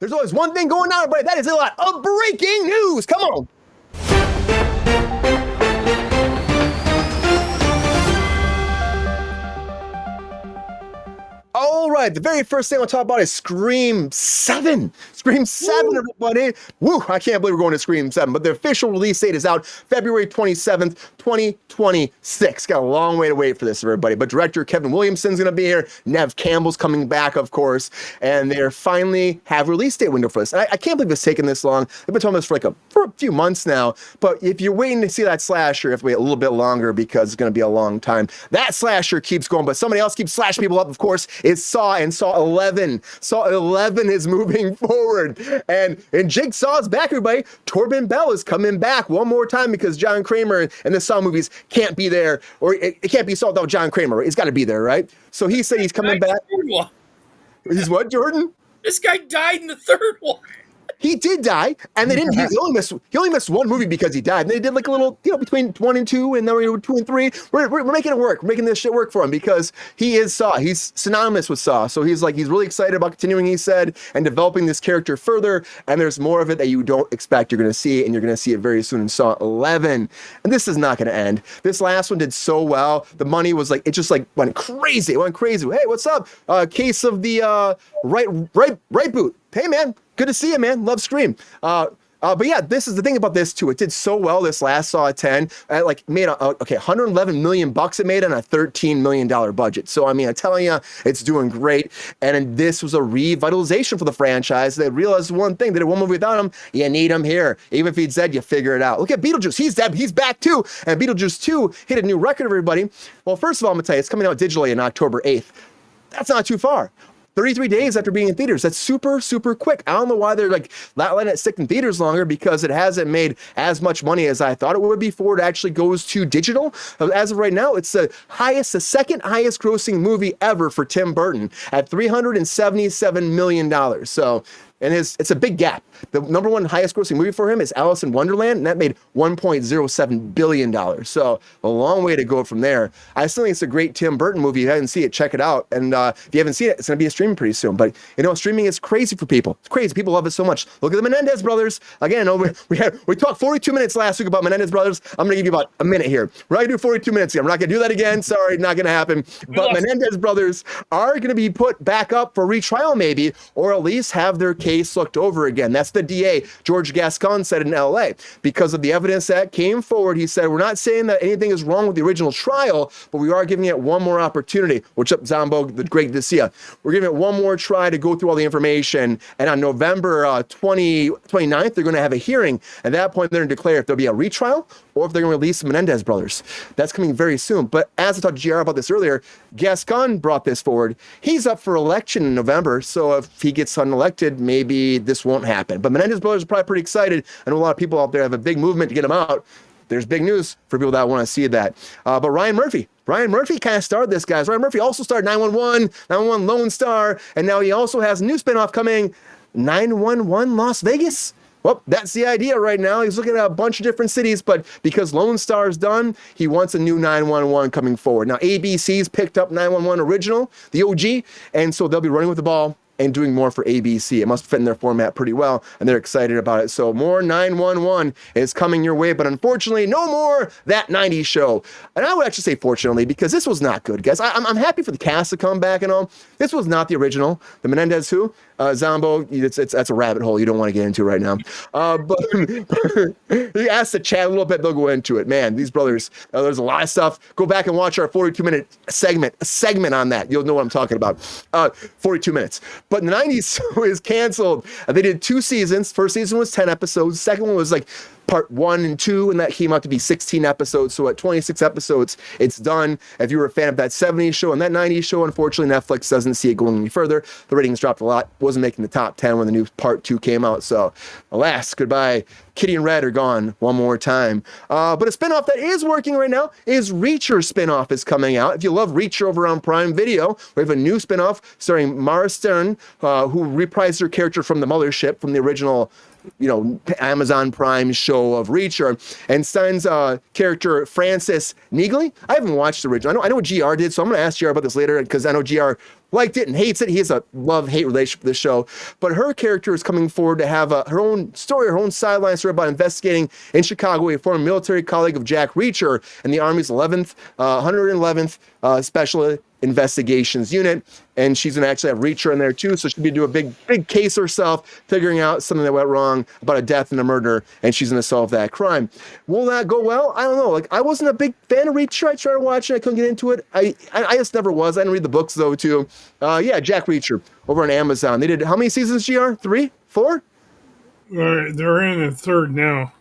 There's always one thing going on, everybody. That is a lot of breaking news. Come on. All right, the very first thing I'll talk about is Scream 7. Scream 7, everybody. Woo, I can't believe we're going to Scream 7, but the official release date is out February 27th, 2026. Got a long way to wait for this, everybody. But director Kevin Williamson's going to be here. Nev Campbell's coming back, of course. And they finally have a release date window for this. And I can't believe it's taken this long. They've been talking about this for a few months now. But if you're waiting to see that slasher, you have to wait a little bit longer because it's going to be a long time. That slasher keeps going, but somebody else keeps slashing people up, of course. It's Saw and Saw 11. Saw 11 is moving forward. And Jigsaw's back, everybody. Torben Bell is coming back one more time because John Kramer and the Saw movies can't be there, or it can't be Saw without John Kramer. Right? It's got to be there, right? So he said he's coming back. He's what, Jordan? This guy died in the third one. He did die, and they didn't. He only missed one movie because he died. And they did like a little, between 1 and 2, and then we were 2 and 3. We're making it work. We're making this shit work for him because he is Saw. He's synonymous with Saw. So he's really excited about continuing, he said, and developing this character further. And there's more of it that you don't expect you're going to see, and you're going to see it very soon in Saw 11. And this is not going to end. This last one did so well. The money was it just went crazy. It went crazy. Hey, what's up? Case of the right boot. Hey, man. Good to see you, man. Love Scream. But yeah, this is the thing about this too. It did so well. This last Saw 10, made $111 million it made on a $13 million budget. So I mean, I'm telling you, it's doing great. And this was a revitalization for the franchise. They realized one thing: they did one movie without him. You need him here. Even if he's dead, you figure it out. Look at Beetlejuice. He's dead. He's back too. And Beetlejuice 2 hit a new record, everybody. Well, first of all, I'm gonna tell you, it's coming out digitally on October 8th. That's not too far. 33 days after being in theaters. That's super, super quick. I don't know why they're not letting it stick in theaters longer, because it hasn't made as much money as I thought it would before it actually goes to digital. As of right now, it's the second highest grossing movie ever for Tim Burton at $377 million. So, and it's a big gap. The number one highest grossing movie for him is Alice in Wonderland, and that made $1.07 billion. So a long way to go from there. I still think it's a great Tim Burton movie. If you haven't seen it, check it out. And if you haven't seen it, it's going to be streaming pretty soon. But streaming is crazy for people. It's crazy. People love it so much. Look at the Menendez brothers. Again, we talked 42 minutes last week about Menendez brothers. I'm going to give you about a minute here. We're not going to do 42 minutes again. We're not going to do that again. Sorry, not going to happen. But Menendez brothers are going to be put back up for retrial maybe, or at least have their case looked over again. That's the DA, George Gascon, said in LA. Because of the evidence that came forward, he said, we're not saying that anything is wrong with the original trial, but we are giving it one more opportunity. What's up, Zombo? Great to see you. We're giving it one more try to go through all the information. And on November 29th, they're going to have a hearing. At that point, they're going to declare if there'll be a retrial or if they're going to release the Menendez brothers. That's coming very soon. But as I talked to GR about this earlier, Gascon brought this forward. He's up for election in November, so if he gets unelected, maybe this won't happen. But Menendez brothers are probably pretty excited. I know a lot of people out there have a big movement to get them out. There's big news for people that want to see that. But Ryan Murphy kind of starred this, guys. Ryan Murphy also starred 911 Lone Star, and now he also has a new spinoff coming, 911 Las Vegas. Well, that's the idea right now. He's looking at a bunch of different cities, but because Lone Star is done, he wants a new 911 coming forward. Now, ABC's picked up 911 Original, the OG, and so they'll be running with the ball and doing more for ABC. It must fit in their format pretty well, and they're excited about it. So more 911 is coming your way, but unfortunately, no more That 90s Show. And I would actually say fortunately, because this was not good, guys. I'm happy for the cast to come back and all. This was not the original. The Menendez Who? Zombo, that's a rabbit hole you don't want to get into right now. But he asked the chat a little bit, they'll go into it. Man, these brothers, there's a lot of stuff. Go back and watch our 42-minute segment on that. You'll know what I'm talking about. 42 minutes. But the 90s Show is canceled. They did 2 seasons. First season was 10 episodes. Second one was part 1 and 2, and that came out to be 16 episodes. So at 26 episodes, it's done. If you were a fan of that 70s show and that 90s show, unfortunately, Netflix doesn't see it going any further. The ratings dropped a lot. Wasn't making the top 10 when the new part 2 came out. So alas, goodbye. Kitty and Red are gone one more time. But a spinoff that is working right now is Reacher spinoff is coming out. If you love Reacher over on Prime Video, we have a new spinoff starring Mara Stern, who reprised her character from The Mothership, from the original Amazon Prime show of Reacher, and Stein's character Francis Neagley. I haven't watched the original. I know what GR did, so I'm going to ask GR about this later, because I know GR liked it and hates it. He has a love-hate relationship with the show. But her character is coming forward to have her own story, her own sideline story about investigating in Chicago a former military colleague of Jack Reacher in the Army's 111th Special Investigations Unit. And she's going to actually have Reacher in there too. So she'll be doing a big case herself, figuring out something that went wrong about a death and a murder. And she's going to solve that crime. Will that go well? I don't know. Like, I wasn't a big fan of Reacher. I tried watching it. I couldn't get into it. I just never was. I didn't read the books though too. Yeah, Jack Reacher over on Amazon. They did how many seasons, GR? 3? 4? They're in the third now.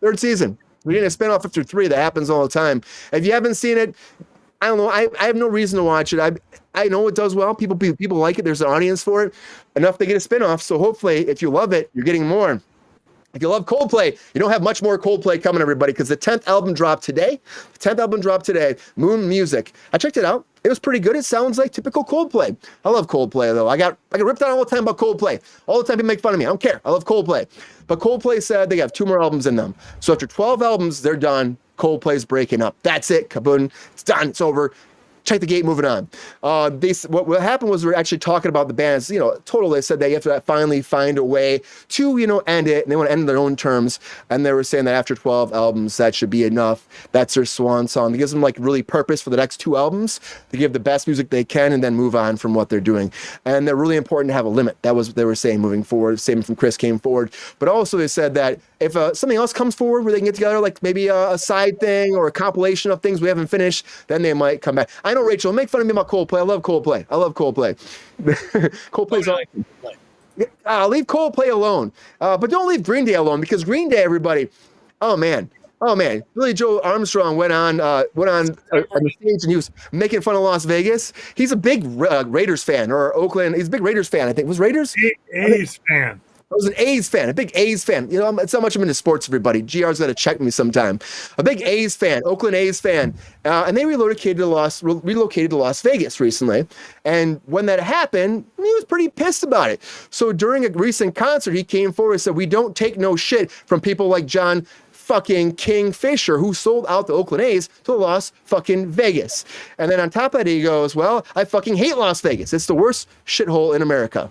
Third season. We did a spinoff after 3. That happens all the time. If you haven't seen it, I don't know. I have no reason to watch it. I know it does well. People like it. There's an audience for it. Enough to get a spinoff. So hopefully, if you love it, you're getting more. If you love Coldplay, you don't have much more Coldplay coming, everybody, because the 10th album dropped today. Moon Music. I checked it out. It was pretty good. It sounds like typical Coldplay. I love Coldplay, though. I get ripped on all the time about Coldplay. All the time people make fun of me. I don't care. I love Coldplay. But Coldplay said they have 2 more albums in them. So after 12 albums, they're done. Coldplay's breaking up. That's it. Kaboom. It's done. It's over. Check the gate, moving on. What happened was we're actually talking about the bands, total. They said they have to finally find a way to, end it, and they want to end on their own terms. And they were saying that after 12 albums, that should be enough. That's their swan song. It gives them like really purpose for the next 2 albums to give the best music they can and then move on from what they're doing. And they're really important to have a limit. That was what they were saying moving forward. Same from Chris came forward. But also they said that if something else comes forward where they can get together, like maybe a side thing or a compilation of things we haven't finished, then they might come back. I know, Rachel, make fun of me about Coldplay. I love Coldplay. Coldplay's awesome. Leave Coldplay alone. But don't leave Green Day alone, because Green Day, everybody, oh man. Billy Joe Armstrong went on the stage and he was making fun of Las Vegas. He's a big Raiders fan, or Oakland. He's a big Raiders fan, I think. Was Raiders? A's fan. I was an A's fan, a big A's fan. It's how much I'm into sports, everybody. GR's got to check me sometime. A big A's fan, Oakland A's fan. And they relocated to Las Vegas recently. And when that happened, he was pretty pissed about it. So during a recent concert, he came forward and said, "We don't take no shit from people like John fucking King Fisher, who sold out the Oakland A's to Las fucking Vegas." And then on top of that, he goes, "Well, I fucking hate Las Vegas. It's the worst shithole in America."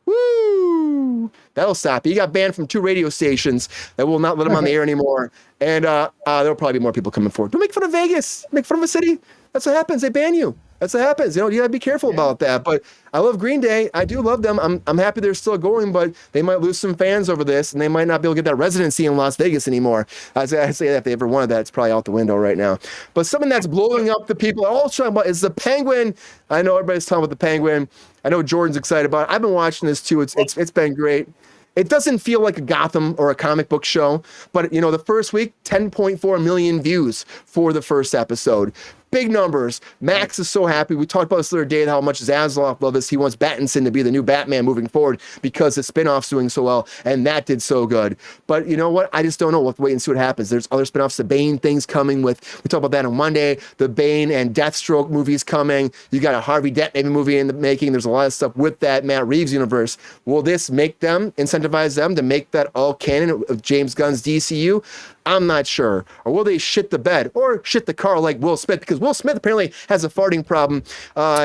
Woo! That'll stop you. He got banned from 2 radio stations that will not let him on the air anymore. And there'll probably be more people coming forward. Don't make fun of Vegas. Make fun of a city. That's what happens. They ban you. That's what happens. You gotta be careful about that. But I love Green Day. I do love them. I'm happy they're still going, but they might lose some fans over this, and they might not be able to get that residency in Las Vegas anymore. I say that if they ever wanted that, it's probably out the window right now. But something that's blowing up the people are all talking about is the Penguin. I know everybody's talking about the Penguin. I know Jordan's excited about it. I've been watching this too. It's been great. It doesn't feel like a Gotham or a comic book show, but the first week, 10.4 million views for the first episode. Big numbers. Max is so happy. We talked about this the other day, how much Zaslav loves this. He wants Pattinson to be the new Batman moving forward because the spinoff's doing so well, and that did so good. But you know what? I just don't know. We'll have to wait and see what happens. There's other spinoffs. The Bane thing's coming we talked about that on Monday. The Bane and Deathstroke movie's coming. You got a Harvey Dent maybe movie in the making. There's a lot of stuff with that Matt Reeves universe. Will this incentivize them to make that all canon of James Gunn's DCU? I'm not sure. Or will they shit the bed or shit the car like Will Smith? Because Will Smith apparently has a farting problem.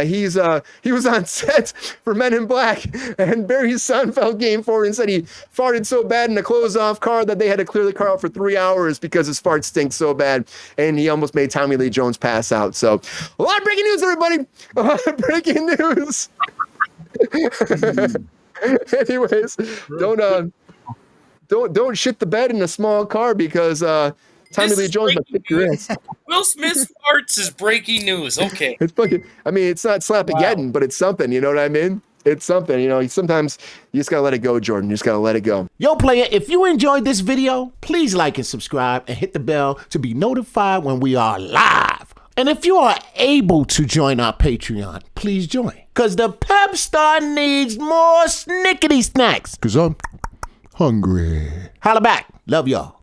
He was on set for Men in Black, and Barry Sonnenfeld came forward and said he farted so bad in a closed-off car that they had to clear the car out for 3 hours because his fart stinks so bad, and he almost made Tommy Lee Jones pass out. So, a lot of breaking news, everybody. A lot of breaking news. Anyways, don't shit the bed in a small car because Tommy Lee Jones might kick your ass. Will Smith's farts is breaking news. Okay. It's fucking. I mean, it's not Slapageddon, but it's something. You know what I mean? It's something. Sometimes you just gotta let it go, Jordan. You just gotta let it go. Yo, player, if you enjoyed this video, please like and subscribe and hit the bell to be notified when we are live. And if you are able to join our Patreon, please join. Cause the pep star needs more snickety snacks. Cause I'm hungry. Holla back. Love y'all.